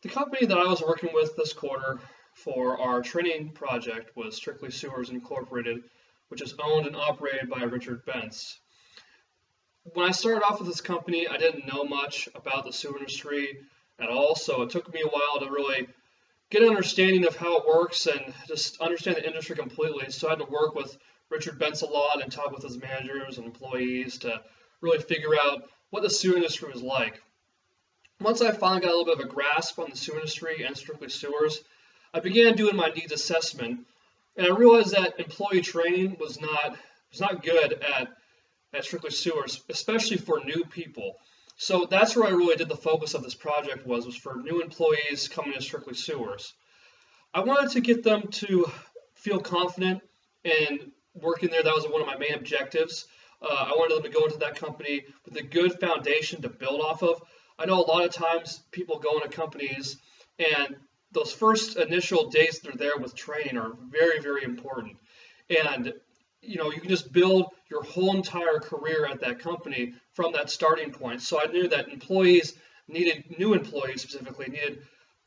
The company that I was working with this quarter for our training project was Strictly Sewers Incorporated, which is owned and operated by Richard Bentz. When I started off with this company, I didn't know much about the sewer industry at all, so it took me a while to really get an understanding of how it works and just understand the industry completely. So I had to work with Richard Bentz a lot and talk with his managers and employees to really figure out what the sewer industry was like. Once I finally got a little bit of a grasp on the sewer industry and Strictly Sewers, I began doing my needs assessment, and I realized that employee training was not good at Strictly Sewers, especially for new people. So that's where I really did the focus of this project was for new employees coming to Strictly Sewers. I wanted to get them to feel confident in working there. That was one of my main objectives. I wanted them to go into that company with a good foundation to build off of. I know a lot of times people go into companies and those first initial days they're there with training are very, very important. And you can just build your whole entire career at that company from that starting point. So I knew that new employees specifically, needed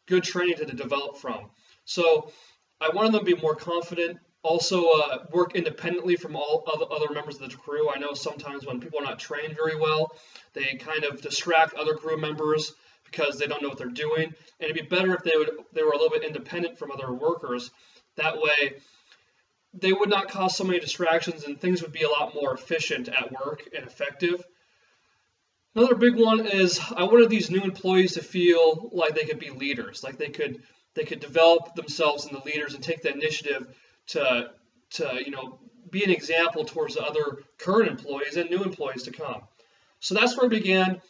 good training to develop from. So I wanted them to be more confident, also work independently from all other members of the crew. I know sometimes when people are not trained very well, they kind of distract other crew members because they don't know what they're doing. And it'd be better if they were a little bit independent from other workers. That way, they would not cause so many distractions and things would be a lot more efficient at work and effective. Another big one is I wanted these new employees to feel like they could be leaders, like they could develop themselves into leaders and take the initiative to be an example towards the other current employees and new employees to come. So that's where I began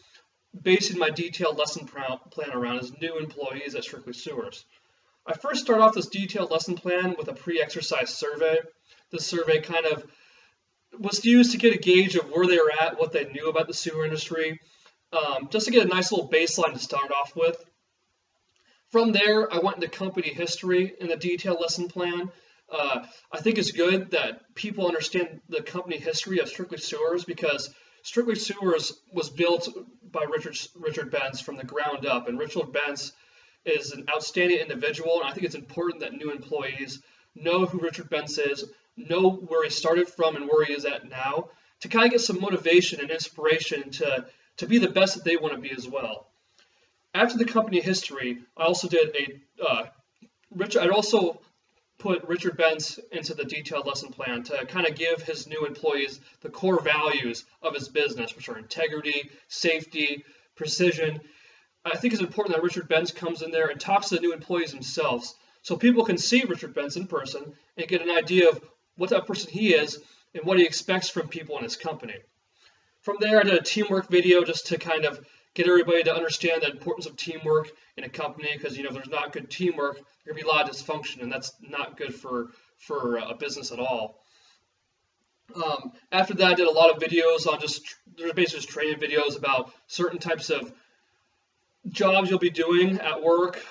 basing my detailed lesson plan around as new employees at Strictly Sewers. I first start off this detailed lesson plan with a pre-exercise survey. This survey kind of was used to get a gauge of where they were at, what they knew about the sewer industry, just to get a nice little baseline to start off with. From there, I went into company history in the detailed lesson plan. I think it's good that people understand the company history of Strictly Sewers because Strictly Sewers was built by Richard Bentz from the ground up, and Richard Bentz is an outstanding individual, and I think it's important that new employees know who Richard Bentz is, know where he started from and where he is at now, to kind of get some motivation and inspiration to be the best that they want to be as well. After the company history, I also did I'd also put Richard Bentz into the detailed lesson plan to kind of give his new employees the core values of his business, which are integrity, safety, precision. I think it's important that Richard Bentz comes in there and talks to the new employees themselves so people can see Richard Bentz in person and get an idea of what type of person he is and what he expects from people in his company. From there, I did a teamwork video just to kind of get everybody to understand the importance of teamwork in a company because, if there's not good teamwork, there can be a lot of dysfunction, and that's not good for a business at all. After that, I did a lot of videos on there's basically just training videos about certain types of jobs you'll be doing at work.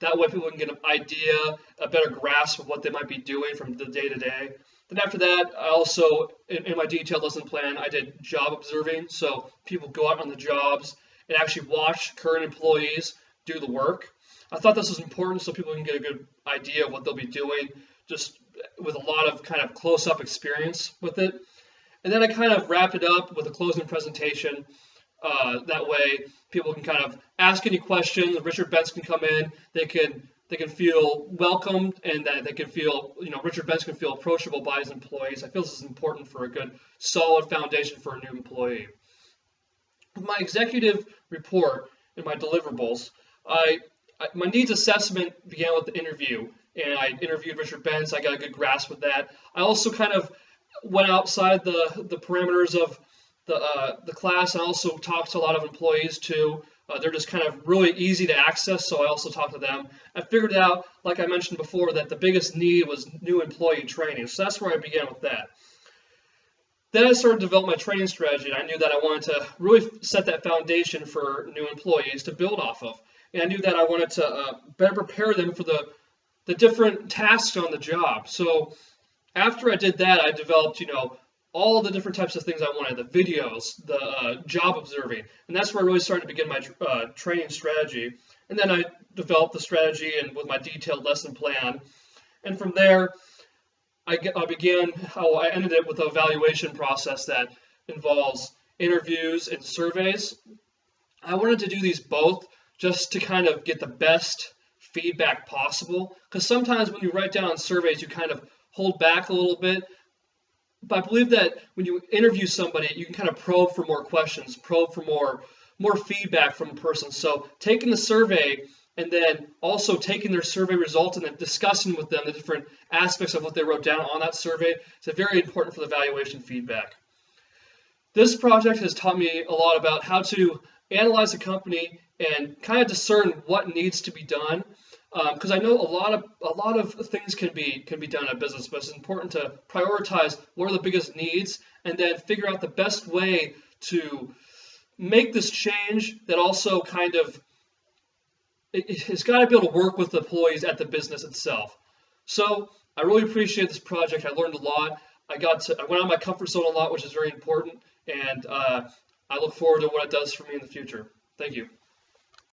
That way people can get an idea, a better grasp of what they might be doing from the day to day. Then after that, I also, in my detailed lesson plan, I did job observing. So people go out on the jobs and actually watch current employees do the work. I thought this was important so people can get a good idea of what they'll be doing, just with a lot of kind of close-up experience with it. And then I kind of wrapped it up with a closing presentation. That way people can kind of ask any questions. Richard Bentz can come in. They can feel welcomed, and that they can feel, Richard Bentz can feel approachable by his employees. I feel this is important for a good, solid foundation for a new employee. With my executive report and my deliverables, my needs assessment began with the interview, and I interviewed Richard Bentz. I got a good grasp of that. I also kind of went outside the parameters of the class. I also talked to a lot of employees too. They're just kind of really easy to access, so I also talked to them. I figured out, like I mentioned before, that the biggest need was new employee training, so that's where I began with that. Then I started to develop my training strategy. I knew that I wanted to really set that foundation for new employees to build off of, and I knew that I wanted to better prepare them for the different tasks on the job. So after I did that, I developed, all the different types of things I wanted, the videos, the job observing. And that's where I really started to begin my training strategy. And then I developed the strategy and with my detailed lesson plan. And from there, I ended it with an evaluation process that involves interviews and surveys. I wanted to do these both just to kind of get the best feedback possible, because sometimes when you write down on surveys, you kind of hold back a little bit. But I believe that when you interview somebody, you can kind of probe for more questions, probe for more feedback from a person. So taking the survey and then also taking their survey results and then discussing with them the different aspects of what they wrote down on that survey is very important for the evaluation feedback. This project has taught me a lot about how to analyze a company and kind of discern what needs to be done. Because I know a lot of things can be done in a business, but it's important to prioritize what are the biggest needs and then figure out the best way to make this change that also kind of it's got to be able to work with the employees at the business itself. So I really appreciate this project. I learned a lot. I went out of my comfort zone a lot, which is very important, and I look forward to what it does for me in the future. Thank you.